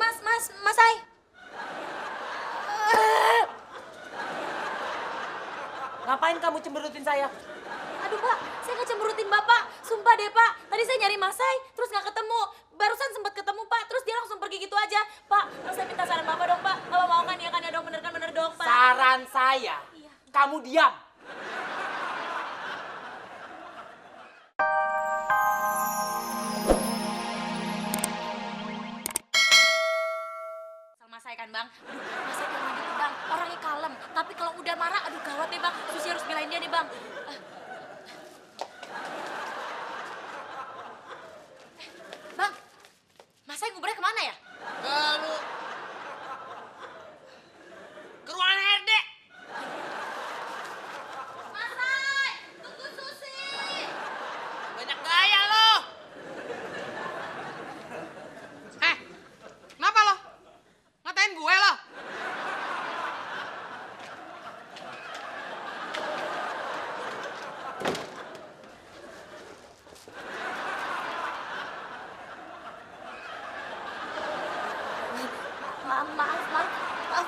Mas Ai. Ngapain kamu cemberutin saya? Aduh Pak, saya nggak cemberutin Bapak. Sumpah deh Pak, tadi saya nyari Mas Ai, terus nggak ketemu. Barusan sempat ketemu Pak, terus dia langsung pergi gitu aja. Pak, saya minta saran Bapak dong Pak. Bapak mau kan ya dong, bener dong Pak. Saran saya, Iya. kamu diam. Mas Ai kan Bang, aduh Mas Ai kayak gitu Bang, orangnya kalem. Tapi kalau udah marah, aduh gawat deh Bang. Susi harus belain dia nih Bang. Bang, Mas Ai ngubernya kemana ya? Ke ruangan HRD. Mas Ai, tunggu Susi. Banyak gaya lo. Kenapa lo? Ngatain gue lo?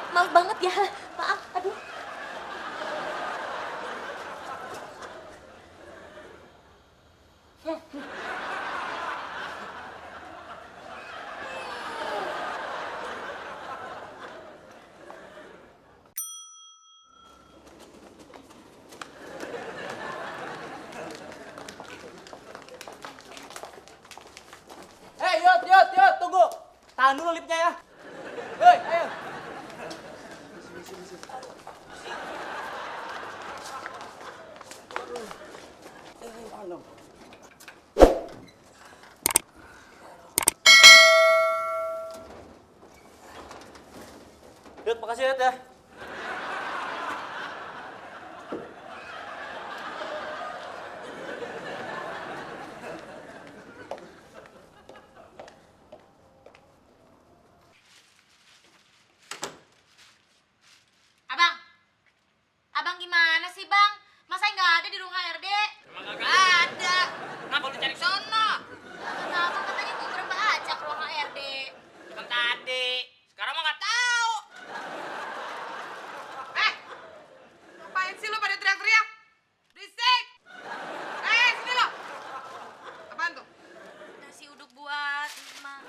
Maaf banget ya. Maaf, aduh. Hei, Yot, tunggu. Tahan dulu lipnya ya. Hei, ayo. Yot, makasih Yot ya. Abang gimana sih Bang? Mas Ai nggak ada di ruang HRD? Emang kagak ada. Kenapa lu cari sono? Kata abang katanya mau berembah aja ke ruang HRD. Kan tadi. Sekarang mah nggak tahu. Ngapain sih lo pada teriak-teriak? Berisik! Sini lo! Apaan tuh? Nasi uduk buat Mak.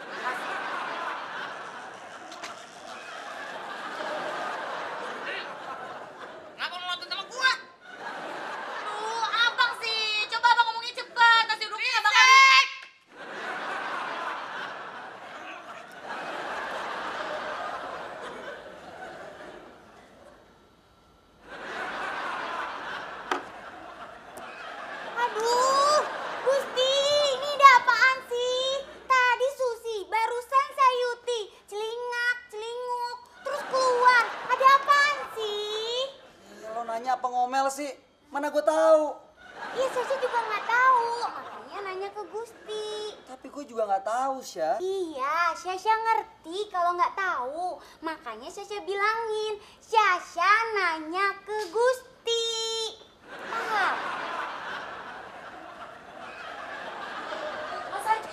Kenapa lu nonton sama gua? Aduh, abang sih. Coba abang ngomongnya cepat. Nasi uduknya nggak bakal. Berisik! Aduh, Gusti, ini ada apaan sih? Tadi Susi, barusan Sayuti, celingak, terus keluar. Ada apaan sih? Ya, lo nanya apa ngomel sih? Mana gue tahu. Iya, Susi juga nggak tahu, makanya nanya ke Gusti. Tapi gue juga nggak tahu, Syah. Iya, Syasha ngerti kalau nggak tahu, makanya Syasha bilangin. Syasha nanya ke Gusti. Paham?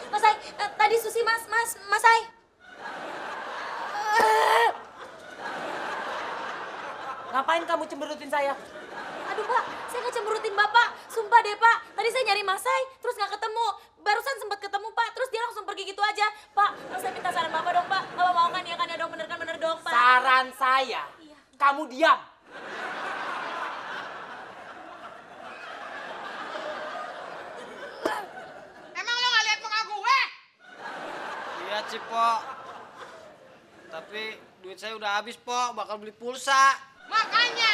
Mas Ai, tadi Susi Mas Ai. Ngapain kamu cemberutin saya? Aduh Pak, saya nggak cemberutin Bapak. Sumpah deh Pak, tadi saya nyari Mas Ai, terus nggak ketemu. Barusan sempat ketemu Pak, terus dia langsung pergi gitu aja. Pak, saya minta saran Bapak dong Pak. Bapak mau kan ya dong, bener dong Pak. Saran saya, Iya. kamu diam. Emang lo nggak lihat muka gue? Iya sih, Pok. Tapi duit saya udah habis, Pok. Bakal beli pulsa. Makanya,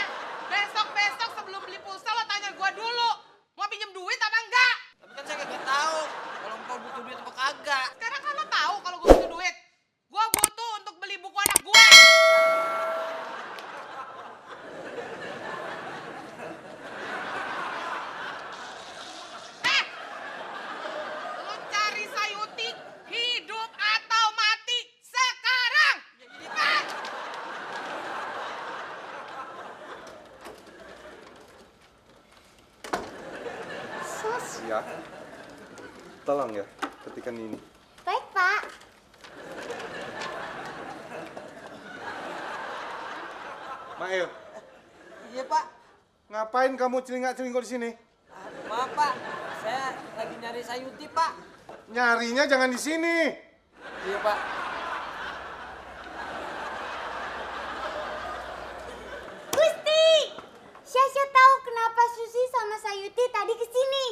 besok-besok sebelum beli pulsa lo tanya gue dulu. Mau pinjem duit apa enggak? Tapi kan saya kagak tahu kalau Pok butuh duit apa kagak. Sekarang kan lo tahu kalau gue butuh duit. Gue butuh untuk beli buku anak gue. Lo cari Sayuti hidup atau mati sekarang. Cepat! Sasya, tolong ya, ketikan ini. Baik, Pak. Ismail. Iya Pak. Ngapain kamu celingak-celinguk di sini? Maaf Pak, saya lagi nyari Sayuti Pak. Nyarinya jangan di sini. Iya Pak. Gusti, Syasha tahu kenapa Susi sama Sayuti tadi kesini.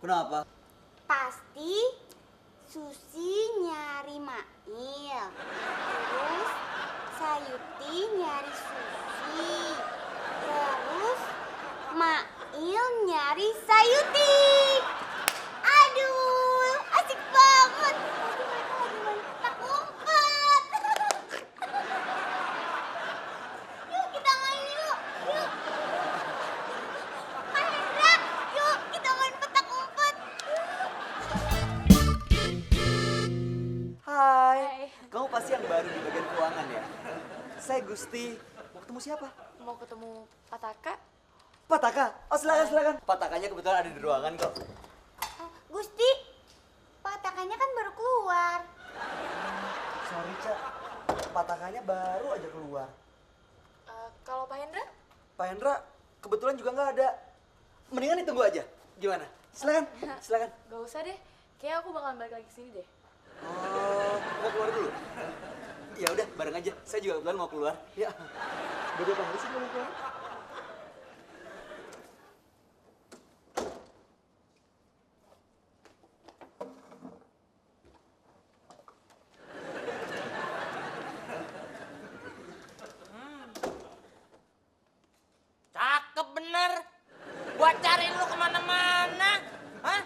Kenapa? Pasti Susi nyari Mail. Terus Sayuti nyari Susi. Terus Mail nyari Sayuti. Aduh, asik banget. Pasti mereka lagi main petak umpet. Yuk kita main yuk. Yuk. Mahendra, yuk kita main petak umpet. Hai. Kamu pasti yang baru di bagian keuangan ya? Saya Gusti. Mau ketemu siapa? Mau ketemu Pataka? Pataka. Oh silakan. Patakanya kebetulan ada di ruangan kok. Gusti, patakannya kan baru keluar. Sorry Cak, Patakanya baru aja keluar. Kalau Pak Hendra? Pak Hendra kebetulan juga nggak ada. Mendingan ditunggu aja. Gimana? Silakan. Gak usah deh, kayak aku bakalan balik lagi ke sini deh. Oh, mau keluar dulu? Ya udah, bareng aja. Saya juga kebetulan mau keluar. Ya. Udah berapa hari sih mau keluar? Cakep bener. Gua cariin lu kemana-mana. Hah?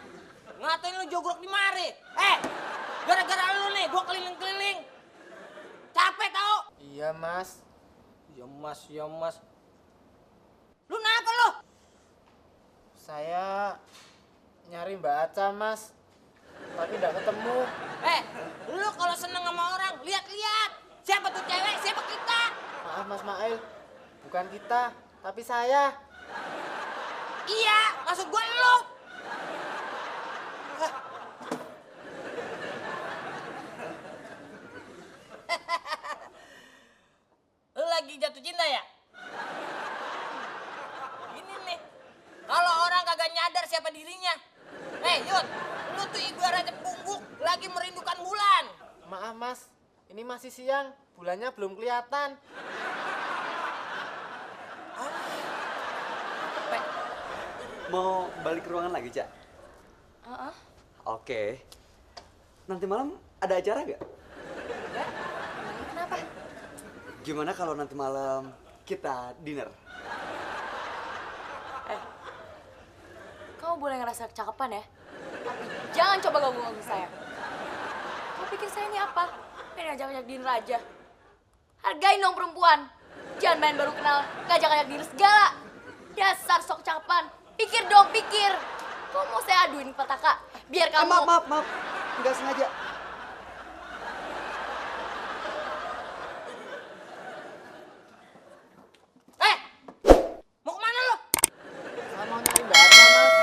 Ngatain lu jogrok di mari. Gara-gara lu nih gua keliling-keliling. Capek tau? Iya mas. Ya mas. Lu kenapa lu? Saya nyari Mbak Aca mas. Tapi nggak ketemu. Lu kalau seneng sama orang, lihat-lihat. Siapa tuh cewek, siapa kita? Maaf Mas Mail. Bukan kita, tapi saya. Iya, maksud gua lu. Lu lagi jatuh cinta ya? Gini nih, kalau orang kagak nyadar siapa dirinya. Yud, lu tuh ibaratnya pungguk lagi merindukan bulan. Maaf Mas, ini masih siang. Bulannya belum kelihatan. Mau balik ke ruangan lagi, Cak? Oke. Nanti malam ada acara nggak? Kenapa? Gimana kalau nanti malam kita dinner? Kamu boleh ngerasa kecakepan ya, tapi jangan coba ganggu saya. Kau pikir saya ini apa? Pengen ngajak-ngajak dinner aja. Hargain dong perempuan. Jangan main baru kenal, ngajak-ngajak dinner segala. Dasar sok kecakepan. Pikir dong, pikir. Kau mau saya aduin ke Pataka? Biar kamu... Maaf. Nggak sengaja. Mau kemana lu? Saya mau nyari Mbak Aca Mas.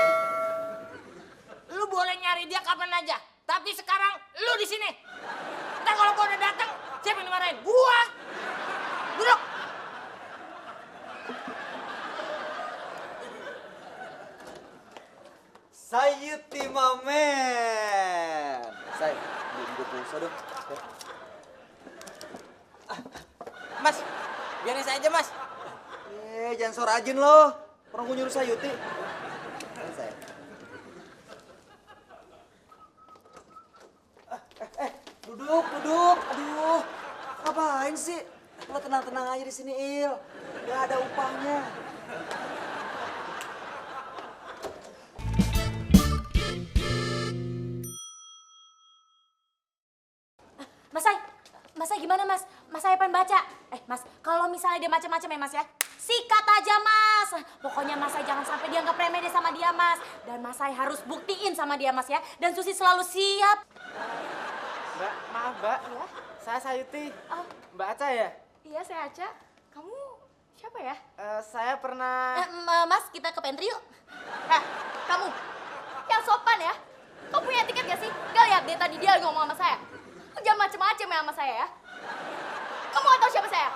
Lu boleh nyari dia kapan aja. Tapi sekarang lu di sini. Ntar kalau gua udah datang, siapa yang dimarahin? Gua. Duduk. Sayuti Mamen. Say, beliin gue pulsa dong. Mas, biarin saya aja mas. Jangan so rajin loh. Orang gue nyuruh Sayuti. Say. Duduk. Aduh, ngapain sih? Lo tenang-tenang aja di sini, Il. Gak ada upahnya. Mas gimana mas? Mas saya pengen baca. Mas, kalau misalnya dia macam-macam ya mas ya, sikat aja mas. Pokoknya mas saya jangan sampai dia nggak remeh deh sama dia mas. Dan mas saya harus buktiin sama dia mas ya. Dan Susi selalu siap. Mbak, maaf Mbak. Ya? Saya Sayuti. Oh. Mbak Aca ya? Iya saya Aca. Kamu siapa ya? Saya pernah... Mas kita ke pantry yuk. Kamu yang sopan ya. Kamu punya tiket gak sih? Gak lihat deh tadi dia ngomong sama saya. Jangan macem-macem ya sama saya ya. Kamu gak tahu siapa saya?